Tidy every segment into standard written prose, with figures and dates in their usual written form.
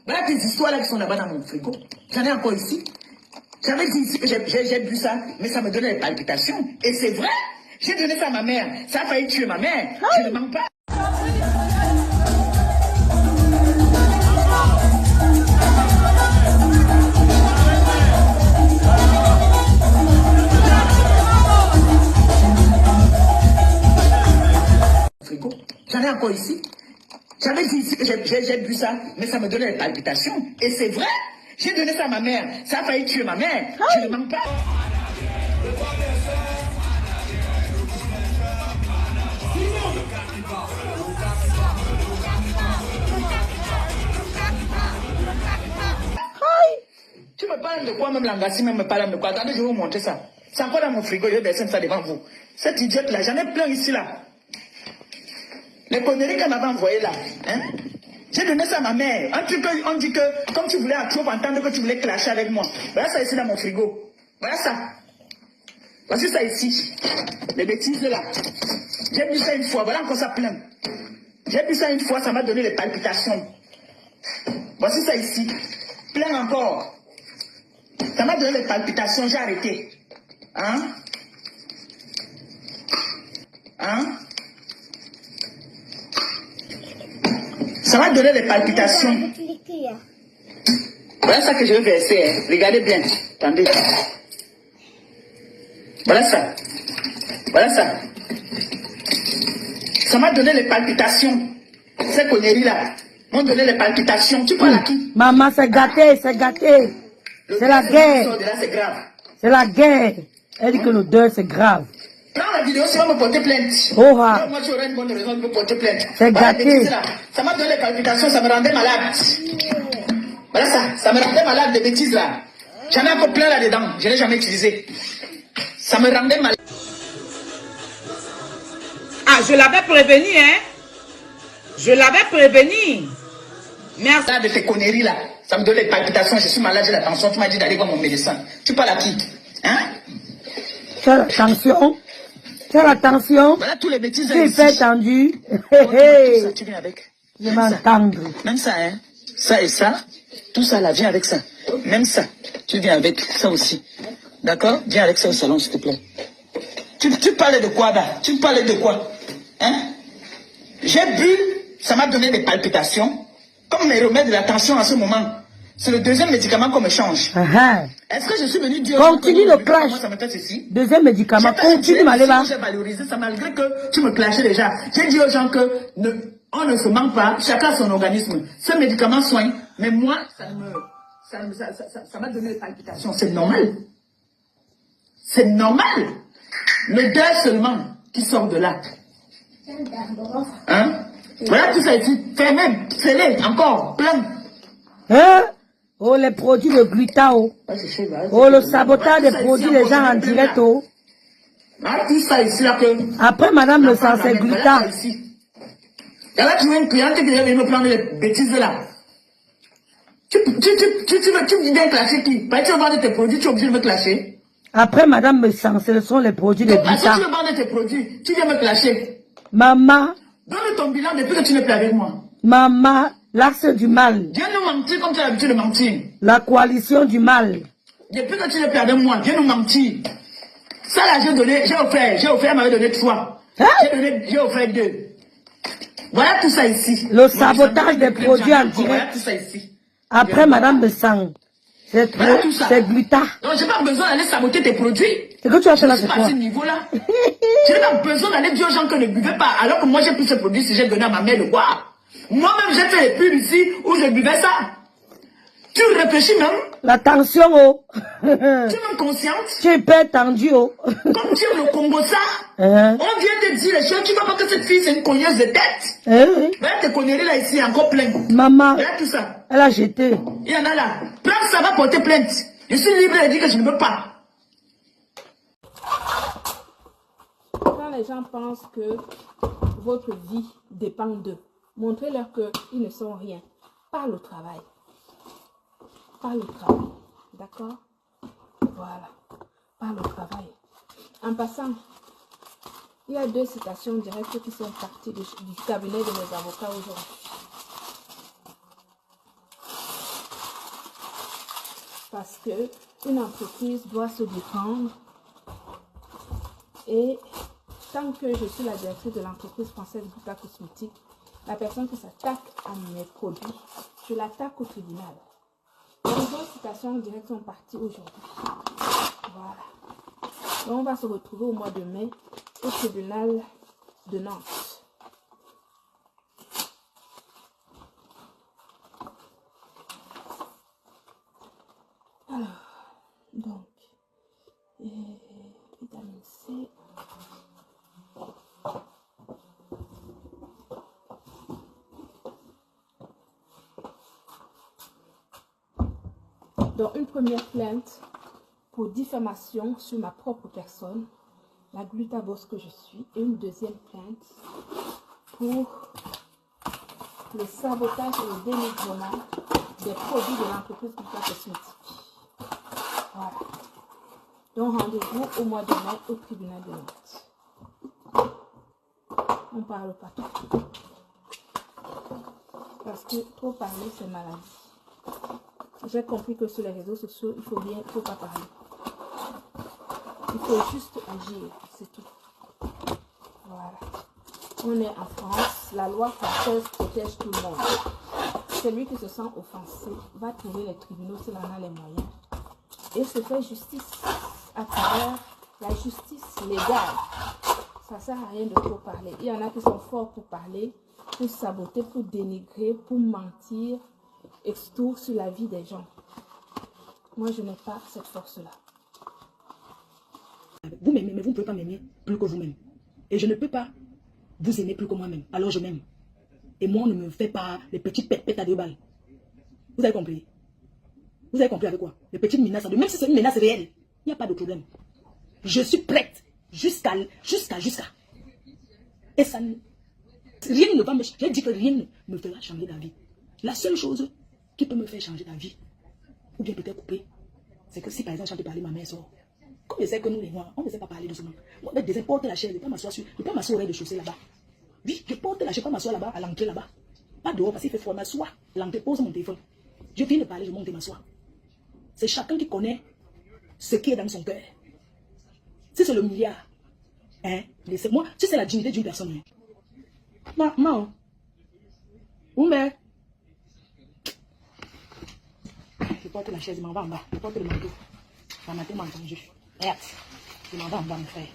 Voilà tes histoires là qui sont là-bas dans mon frigo. J'en ai encore ici. J'avais dit ici que j'ai bu ça, mais ça me donnait des palpitations. Et c'est vrai. J'ai donné ça à ma mère. Ça a failli tuer ma mère. Je ne mens pas. J'en ai encore ici. J'avais dit ici que j'ai bu ça, mais ça me donnait des palpitations. Et c'est vrai. J'ai donné ça à ma mère. Ça a failli tuer ma mère. Je ne mens pas. Tu me parles de quoi, même Langassi, même me parle de quoi? Attendez, je vais vous montrer ça. C'est encore dans mon frigo, je vais baisser ça devant vous. Cette idiote-là, j'en ai plein ici, là. Les conneries qu'elle m'avait envoyées, là. Hein? J'ai donné ça à ma mère. On dit que, comme tu voulais à trop entendre que tu voulais clasher avec moi. Voilà ça ici dans mon frigo. Voilà ça. Voici ça ici. Les bêtises, là. J'ai bu ça une fois, voilà encore ça plein. J'ai bu ça une fois, ça m'a donné les palpitations. Voici ça ici. Plein encore. Ça m'a donné les palpitations, j'ai arrêté. Hein? Hein? Ça m'a donné les palpitations. Voilà ça que je vais verser. Hein. Regardez bien. Attendez. Voilà ça. Voilà ça. Ça m'a donné les palpitations. Ces conneries-là m'ont donné les palpitations. Tu parles à qui? Maman, c'est gâté, c'est gâté. C'est la guerre. C'est grave. C'est la guerre. Elle dit que l'odeur, c'est grave. Prends la vidéo, tu vas me porter plainte. Oh, ah. Moi, j'aurais une bonne raison de me porter plainte. C'est gâté. Ça m'a donné les palpitations, ça me rendait malade. Voilà ça, ça me rendait malade, des bêtises là. J'en ai encore plein là-dedans, je ne l'ai jamais utilisé. Ça me rendait malade. Ah, je l'avais prévenu, hein. Je l'avais prévenu. Merci. De tes conneries là, ça me donne les palpitations, je suis malade, j'ai la tension, tu m'as dit d'aller voir mon médecin. Tu parles à qui? Hein? Tu as la tension. Tu as la tension. Voilà tous les bêtises. Tu es fait tendu. Tout ça, tu viens avec. Je m'entends. Même ça, hein. Ça et ça. Tout ça là, viens avec ça. Même ça. Tu viens avec ça aussi. D'accord? Viens avec ça au salon, s'il te plaît. Tu parlais de quoi là? Tu parlais de quoi? Hein? J'ai bu, ça m'a donné des palpitations. Comme mes remèdes de la tension en ce moment. C'est le deuxième médicament qu'on me change. Est-ce que je suis venu dire... Continue le clash. Ça me fait ceci. Deuxième médicament. Continue, Maléva. J'ai valorisé ça malgré que tu me clashais déjà. J'ai dit aux gens que on ne se ment pas. Chacun son organisme. Ce médicament soigne. Mais moi, ça m'a donné des palpitations. C'est normal. C'est normal. Le deuil seulement qui sort de là. Hein? Voilà tout ça ici. Fais même. Fais-les. Encore. Plein. Hein? Oh, les produits de gluta, oh. Oh, le sabotage des produits des gens en direct, oh. Voilà tout ça ici, là, que... Après, madame le sens, c'est gluta. Et là, tu vois une cliente qui vient me prendre les bêtises, là. Tu viens clasher qui? Parce que tu veux vendre tes produits, tu es obligé de me clasher. Après, madame me sens, ce sont les produits de gluta. Si tu veux vendre tes produits, tu viens me clasher. Maman. Donne ton bilan depuis que tu n'es plus avec moi. Maman. L'axe du mal. Viens nous mentir comme tu as l'habitude de mentir. La coalition du mal. Depuis que tu n'es plus avec moi, viens nous mentir. Ça là, j'ai offert, elle m'avait donné 3. Hein? J'ai offert 2. Voilà tout ça ici. Le sabotage des produits en direct. Voilà tout ça ici. Après, madame me sent. C'est gluta. Donc, j'ai pas besoin d'aller saboter tes produits. C'est que tu as fait là, c'est quoi? À ce niveau-là. Je n'ai pas besoin d'aller dire aux gens que ne buvez pas. Alors que moi, j'ai pris ce produit si j'ai donné à ma mère de boire. Moi-même, j'ai fait les pubs ici où je buvais ça. Tu réfléchis même? La tension, oh. Tu es même consciente? Tu es hyper tendu, oh. Comme tu es le Congo, ça. On vient te dire les choses. Tu vois pas que cette fille, c'est une cogneuse de tête. Voilà tes conneries là, ici, encore plein. Maman. Voilà tout ça. Elle a jeté. Il y en a là. Plein, ça va porter plainte. Je suis libre de dire que je ne veux pas. Quand les gens pensent que votre vie dépend d'eux, montrez-leur qu'ils ne sont rien. Parle au travail. Parle au travail. D'accord? Voilà. Parle au travail. En passant, il y a 2 citations directes qui sont parties du cabinet de mes avocats aujourd'hui. Parce que une entreprise doit se défendre. Et tant que je suis la directrice de l'entreprise française Gluta Cosmétique, la personne qui s'attaque à mes produits, je l'attaque au tribunal. Les autres citations directes sont parties aujourd'hui. Voilà. Donc on va se retrouver au mois de mai au tribunal de Nantes. Alors, donc, vitamine C. Donc, une première plainte pour diffamation sur ma propre personne, la glutabosse que je suis, et une deuxième plainte pour le sabotage et le dénigrement des produits de l'entreprise Gluta Cosmétique. Voilà. Donc, rendez-vous au mois de mai au tribunal de Nantes. On ne parle pas tout. Parce que trop parler, c'est maladie. J'ai compris que sur les réseaux sociaux, il faut pas parler. Il faut juste agir, c'est tout. Voilà. On est en France, la loi française protège tout le monde. Celui qui se sent offensé va trouver les tribunaux s'il en a les moyens et se fait justice à travers la justice légale. Ça ne sert à rien de trop parler. Il y en a qui sont forts pour parler, pour saboter, pour dénigrer, pour mentir, et tout sur la vie des gens. Moi, je n'ai pas cette force-là. Vous m'aimez, mais vous ne pouvez pas m'aimer plus que vous-même. Et je ne peux pas vous aimer plus que moi-même. Alors je m'aime. Et moi, on ne me fait pas les petites pètes à 2 balles. Vous avez compris? Vous avez compris avec quoi? Les petites menaces, même si c'est une menace réelle, il n'y a pas de problème. Je suis prête jusqu'à. Et ça, rien ne va me. J'ai dit que rien ne me fera changer d'avis. La seule chose qui peut me faire changer d'avis, ou bien peut-être couper, c'est que si par exemple je te parler, ma mère sort. Comme je sais que nous les Noirs, on ne sait pas parler doucement. Moi, je porte la chaise, je ne peux pas m'asseoir au rez-de-chaussée là-bas. Oui, je porte la chaise, je ne peux pas m'asseoir là-bas, à l'entrée là-bas. Pas dehors parce qu'il fait froid, m'asseoir. L'entrée, pose mon téléphone. Je viens de parler, je monte et m'assois. C'est chacun qui connaît ce qui est dans son cœur. Si c'est le milliard, hein, laissez-moi, si c'est la dignité d'une personne. Maman, où mais? Je porte la chaise, je m'en vais en bas. Je porte le manteau. Ça m'a tellement entendu. Regarde, je m'en vais en bas, mon frère.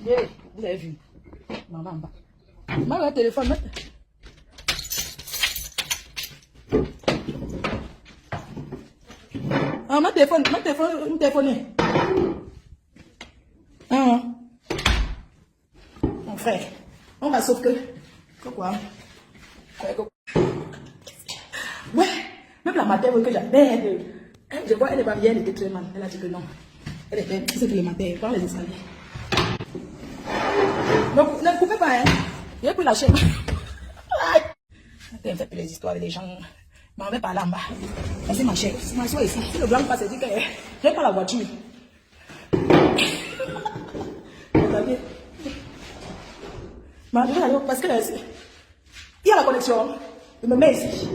Yeah, vous avez vu. Je m'en vais en bas. Maman, le téléphone. Ah, mon téléphone. Ah, mon frère, on va sauf que. Quoi? Ouais, même la matin que j'avais, je vois, elle est pas bien, elle était très mal. Elle a dit que non. Elle était, c'est que le matin, elle prend les escaliers. Ne coupez pas, hein. J'ai pris la chaîne. Elle fait plus les histoires avec les gens. Mais on va parler en bas. C'est ma chère. C'est ma soeur ici. Si le blanc passe, elle dit que je n'ai pas la voiture. Parce que il y a la connexion. Je me mets ici.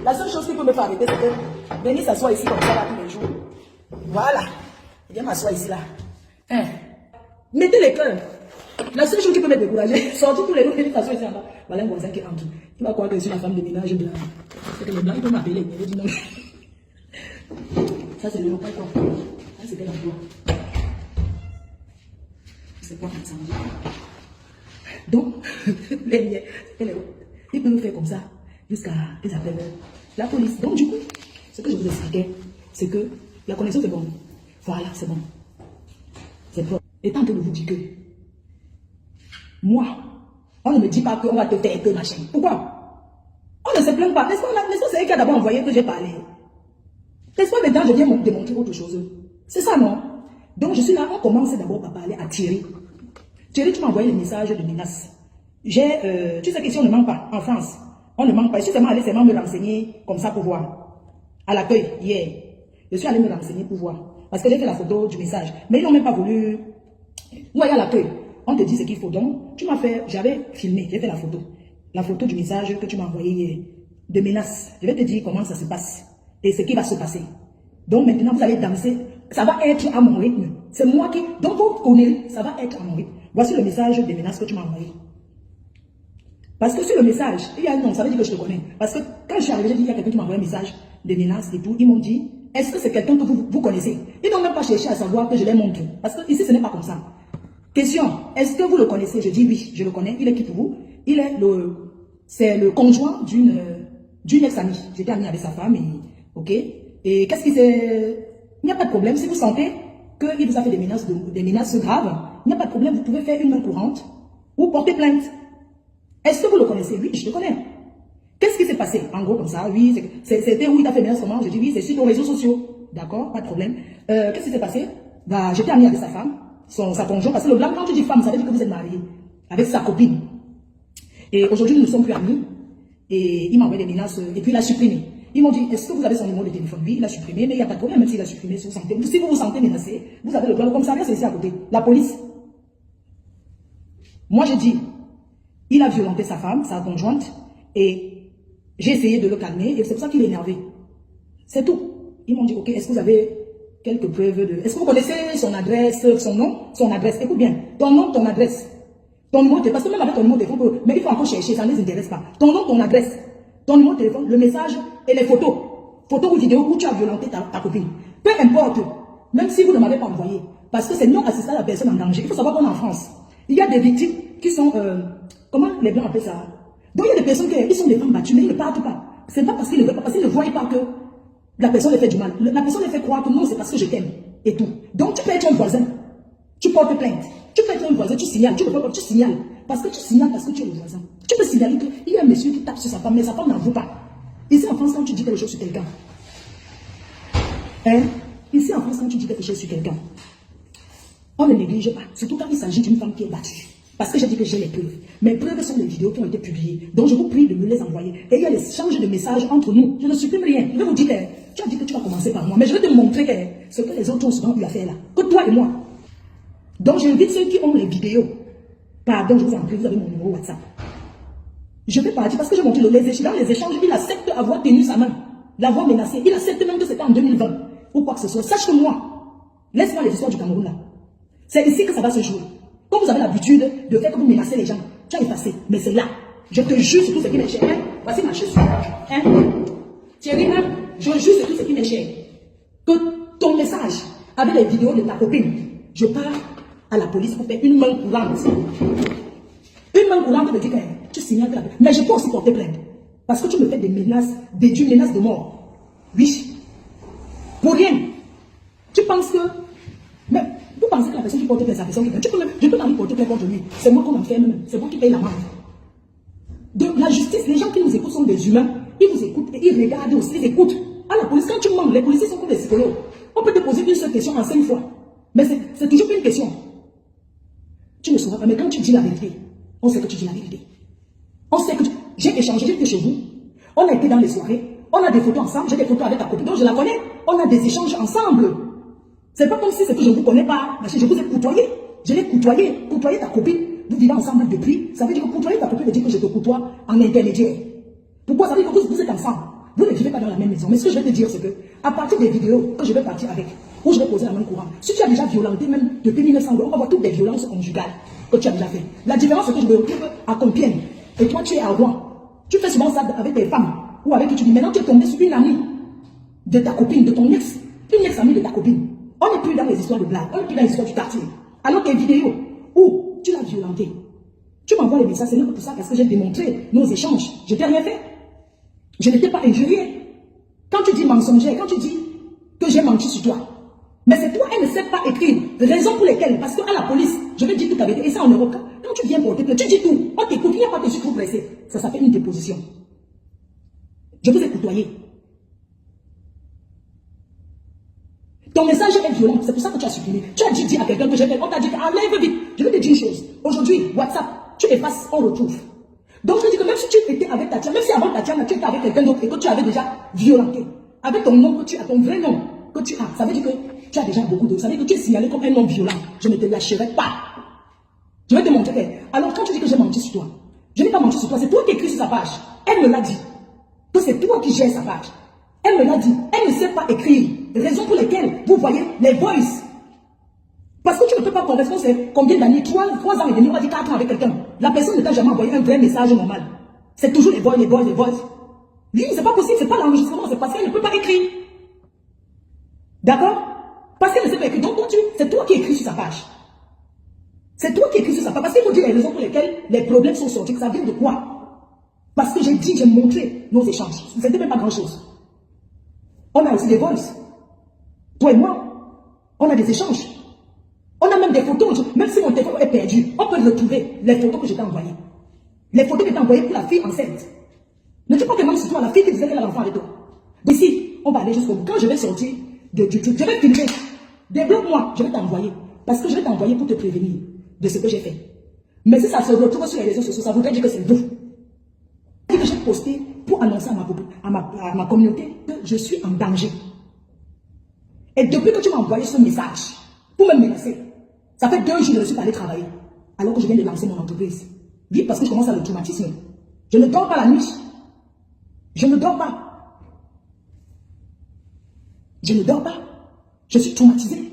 La seule chose qui peut me faire arrêter, c'est que venir s'asseoir ici comme ça là, tous les jours. Voilà. Je viens m'asseoir ici là. Hein. Mettez les cœurs. La seule chose qui peut me décourager, sortir tous les jours, venir s'asseoir ici en bas. Voilà un voisin qui entre. Il va croire que je suis la femme de ménage de la. C'est que les blancs peuvent m'appeler. Il dit non. Ça, c'est le repas quoi. Ça, c'était l'emploi. C'est quoi ça? Donc, ils peuvent nous faire comme ça jusqu'à qu'ils appellent la police. Donc, du coup, ce que je vous expliquais, c'est que la connexion c'est bon. Voilà, c'est bon. C'est bon. Et tant que je vous dis que moi, on ne me dit pas qu'on va te faire que machin. Pourquoi? On ne se plaint pas. N'est-ce pas c'est elle qui a d'abord envoyé que j'ai parlé? N'est-ce pas maintenant je viens me démontrer autre chose? C'est ça, non? Donc, je suis là, on commence d'abord par parler à Thierry. Thierry, tu m'as envoyé le message de menace. Tu sais qu'ici, on ne manque pas. En France, on ne manque pas. Je suis seulement allé me renseigner comme ça pour voir. À l'accueil, hier. Je suis allé me renseigner pour voir. Parce que j'ai fait la photo du message. Mais ils n'ont même pas voulu. Ouais, à l'accueil. On te dit ce qu'il faut. Donc, tu m'as fait. J'avais filmé. J'ai fait la photo. La photo du message que tu m'as envoyé hier. De menace. Je vais te dire comment ça se passe. Et ce qui va se passer. Donc maintenant, vous allez danser. Ça va être à mon rythme. C'est moi qui... Donc vous connaissez, ça va être à mon rythme. Voici le message des menaces que tu m'as envoyé. Parce que sur le message, il y a un nom, ça veut dire que je te connais. Parce que quand je suis arrivé, j'ai dit, il y a quelqu'un qui m'a envoyé un message des menaces et tout. Ils m'ont dit, est-ce que c'est quelqu'un que vous connaissez? Ils n'ont même pas cherché à savoir que je les montre. Parce que ici, ce n'est pas comme ça. Question, est-ce que vous le connaissez? Je dis oui, je le connais. Il est qui pour vous? Il est c'est le conjoint d'une ex-amie. J'étais amie avec sa femme, et, ok? Et qu'est-ce qui s'est... Il n'y a pas de problème. Si vous sentez qu'il vous a fait des menaces graves, il n'y a pas de problème. Vous pouvez faire une main courante ou porter plainte. Est-ce que vous le connaissez? Oui, je le connais. Qu'est-ce qui s'est passé? En gros, comme ça, oui, c'était où il a fait menace comment? Je dis oui, c'est sur nos réseaux sociaux. D'accord, pas de problème. Qu'est-ce qui s'est passé? Bah, j'étais amie avec sa femme, sa conjointe, parce que le blanc, quand tu dis femme, ça veut dire que vous êtes marié avec sa copine. Et aujourd'hui, nous ne sommes plus amis. Et il m'a envoyé des menaces, et puis il a supprimé. Ils m'ont dit, est-ce que vous avez son numéro de téléphone? Oui, il a supprimé, mais il n'y a pas de problème, même s'il a supprimé, si vous vous sentez menacé, vous avez le droit, comme ça, c'est ici à côté. La police. Moi, j'ai dit, il a violenté sa femme, sa conjointe, et j'ai essayé de le calmer, et c'est pour ça qu'il est énervé. C'est tout. Ils m'ont dit, ok, est-ce que vous avez quelques preuves de... Est-ce que vous connaissez son adresse, son nom, son adresse? Écoute bien, ton nom, ton adresse. Ton numéro de téléphone, parce que même avec ton numéro de téléphone, mais il faut encore chercher, ça ne les intéresse pas. Ton nom, ton adresse, ton numéro de téléphone, le message et les photos. Photos ou vidéos où tu as violenté ta copine. Peu importe, même si vous ne m'avez pas envoyé, parce que c'est non assisté à la personne en danger. Il faut savoir qu'on est en France. Il y a des victimes qui sont... comment les blancs appellent ça? Donc il y a des personnes qui sont des femmes battues, mais ils ne partent pas. C'est pas parce qu'ils ne veulent pas, parce qu'ils ne voient pas que la personne les fait du mal. La personne les fait croire que non, c'est parce que je t'aime. Et tout. Donc tu peux être un voisin. Tu portes plainte. Tu peux être un voisin, tu signales. Tu ne peux pas, tu signales. Parce que tu signales parce que tu es le voisin. Tu peux signaler qu'il y a un monsieur qui tape sur sa femme, mais sa femme n'en veut pas. Ici en France, quand tu dis quelque chose sur quelqu'un, hein? Ici en France, quand tu dis quelque chose sur quelqu'un, on ne néglige pas. Surtout quand il s'agit d'une femme qui est battue. Parce que j'ai dit que j'ai les preuves. Mes preuves sont les vidéos qui ont été publiées. Donc je vous prie de me les envoyer. Et il y a l'échange de messages entre nous. Je ne supprime rien. Je vais vous dire que tu as dit que tu vas commencer par moi. Mais je vais te montrer que ce que les autres ont souvent eu à faire là. Que toi et moi. Donc j'invite ceux qui ont les vidéos. Pardon, je vous en prie, vous avez mon numéro WhatsApp. Je vais partir parce que j'ai montré dans les échanges, il accepte avoir tenu sa main. L'avoir menacé. Il accepte même que c'était en 2020. Ou quoi que ce soit. Sache que moi, laisse-moi les histoires du Cameroun là. C'est ici que ça va se jouer. Quand vous avez l'habitude de faire que vous menacez les gens, tu as effacé. Mais c'est là. Je te jure sur tout ce qui m'est cher. Hein? Voici ma chaussure. Hein? Thierry, hein? Je jure sur tout ce qui m'est cher. Que ton message avec les vidéos de ta copine, je pars à la police pour faire une main courante. Une main courante me dit que tu signales que la... Mais je peux aussi porter plainte. Parce que tu me fais des menaces, des menaces de mort. Oui. Pour rien. Tu penses que... Mais vous pensez que la personne qui porte plainte, c'est la personne qui... Je peux même porter plainte contre lui. C'est moi qu'on enferme même. C'est moi qui paye la main. De la justice, les gens qui nous écoutent sont des humains. Ils vous écoutent et ils regardent aussi, ils écoutent. À la police, quand tu mens, les policiers sont comme des psychologues. On peut te poser une seule question en 5 fois. Mais c'est toujours une question. Tu ne sauras pas, mais quand tu dis la vérité, on sait que tu dis la vérité. On sait que j'ai échangé, j'étais chez vous. On a été dans les soirées. On a des photos ensemble. J'ai des photos avec ta copine. Donc je la connais. On a des échanges ensemble. C'est pas comme si c'est que je ne vous connais pas. Je vous ai côtoyé. Je l'ai côtoyé. Côtoyer ta copine. Vous vivez ensemble depuis. Ça veut dire que côtoyer ta copine veut dire que je te côtoie en intermédiaire. Pourquoi? Ça veut dire que vous êtes ensemble. Vous ne vivez pas dans la même maison. Mais ce que je vais te dire, c'est que à partir des vidéos que je vais partir avec, où je vais poser la main courante, si tu as déjà violenté même depuis 1900, on va voir toutes les violences conjugales que tu as déjà fait. La différence, c'est que je me retrouve à Compiègne. Et toi, tu es à Rouen. Tu fais souvent ça avec tes femmes. Ou avec qui tu dis, maintenant tu es tombé sur une amie de ta copine, de ton ex. Une ex-amie de ta copine. On n'est plus dans les histoires de blagues. On n'est plus dans les histoires du quartier. Alors tes vidéos où tu l'as violenté, tu m'envoies les messages, c'est même pour ça parce que j'ai démontré nos échanges. Je t'ai rien fait. Je n'étais pas injuriée. Quand tu dis mensongère, quand tu dis que j'ai menti sur toi, mais c'est toi, elle ne sait pas écrire. Raison pour lesquelles, parce qu'à la police, je vais dire tout avec et ça en Europe, quand tu viens porter plainte, tu dis tout. On t'écoute, il n'y a pas de sucre pressé. Ça s'appelle une déposition. Je vous ai côtoyé. Ton message est violent, c'est pour ça que tu as supprimé. Tu as dit à quelqu'un que j'ai fait, on t'a dit enlève vite. Je vais te dire une chose. Aujourd'hui, WhatsApp, tu effaces, on retrouve. Donc je dis que même si tu étais avec Tatiana, même si avant Tatiana, tu étais avec quelqu'un d'autre et que tu avais déjà violenté, avec ton nom que tu as, ton vrai nom que tu as, ça veut dire que tu as déjà beaucoup de... Ça veut dire que tu es signalé comme un homme violent. Je ne te lâcherai pas. Je vais te montrer. Alors quand tu dis que j'ai menti sur toi, je n'ai pas menti sur toi, c'est toi qui écris sur sa page. Elle me l'a dit. Que c'est toi qui gères sa page. Elle me l'a dit. Elle ne sait pas écrire. Raison pour lesquelles vous voyez les voices. Parce que tu ne peux pas correspondre, c'est combien d'années? 3 ans et demi, on va dire 4 ans avec quelqu'un. La personne ne t'a jamais envoyé un vrai message normal. C'est toujours les voix. Lui, c'est pas possible, c'est pas l'enregistrement, c'est parce qu'elle ne peut pas écrire. D'accord? Parce qu'elle ne sait pas écrire. Donc, c'est toi qui écris sur sa page. C'est toi qui écris sur sa page. Parce qu'il faut dire les raisons pour lesquelles les problèmes sont sortis. Ça vient de quoi? Parce que j'ai montré nos échanges. C'était même pas grand chose. On a aussi des voices. Toi et moi, on a des échanges. On a même des photos, même si mon téléphone est perdu, on peut retrouver les photos que je t'ai envoyées. Les photos que t'ai envoyées pour la fille enceinte. Ne dis pas que même sur toi, la fille qui disait qu'elle a l'enfant avec toi. D'ici, on va aller jusqu'au bout. Quand je vais sortir de YouTube, je vais filmer. Débloque-moi, je vais t'envoyer. Parce que je vais t'envoyer pour te prévenir de ce que j'ai fait. Mais si ça se retrouve sur les réseaux sociaux, ça voudrait dire que c'est vous. Que j'ai posté pour annoncer à ma communauté que je suis en danger. Et depuis que tu m'as envoyé ce message, pour me menacer, ça fait 2 jours que je ne suis pas allé travailler, alors que je viens de lancer mon entreprise. Oui, parce que je commence à le traumatisme. Je ne dors pas la nuit. Je ne dors pas. Je ne dors pas. Je suis traumatisée.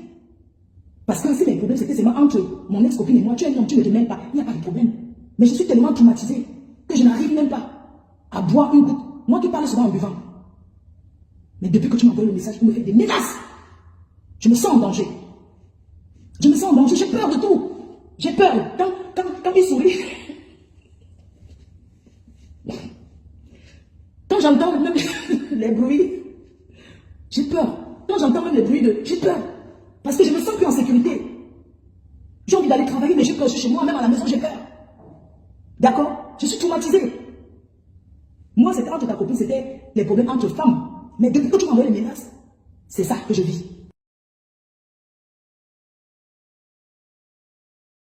Parce que si mes problèmes c'était seulement entre mon ex-copine et moi, tu es un homme, tu ne te mêles pas, il n'y a pas de problème. Mais je suis tellement traumatisée que je n'arrive même pas à boire une goutte. Moi qui parle souvent en buvant. Mais depuis que tu m'envoies le message pour me faire des menaces, je me sens en danger. Je me sens en danger, j'ai peur de tout. J'ai peur. Quand il sourit, quand j'entends même les bruits, j'ai peur. Quand j'entends même les bruits j'ai peur. Parce que je me sens plus en sécurité. J'ai envie d'aller travailler, mais j'ai peur. Je suis chez moi, même à la maison, j'ai peur. D'accord? Je suis traumatisée. Moi, c'était entre ta copine, c'était les problèmes entre femmes. Mais depuis que tu m'envoies les menaces, c'est ça que je vis.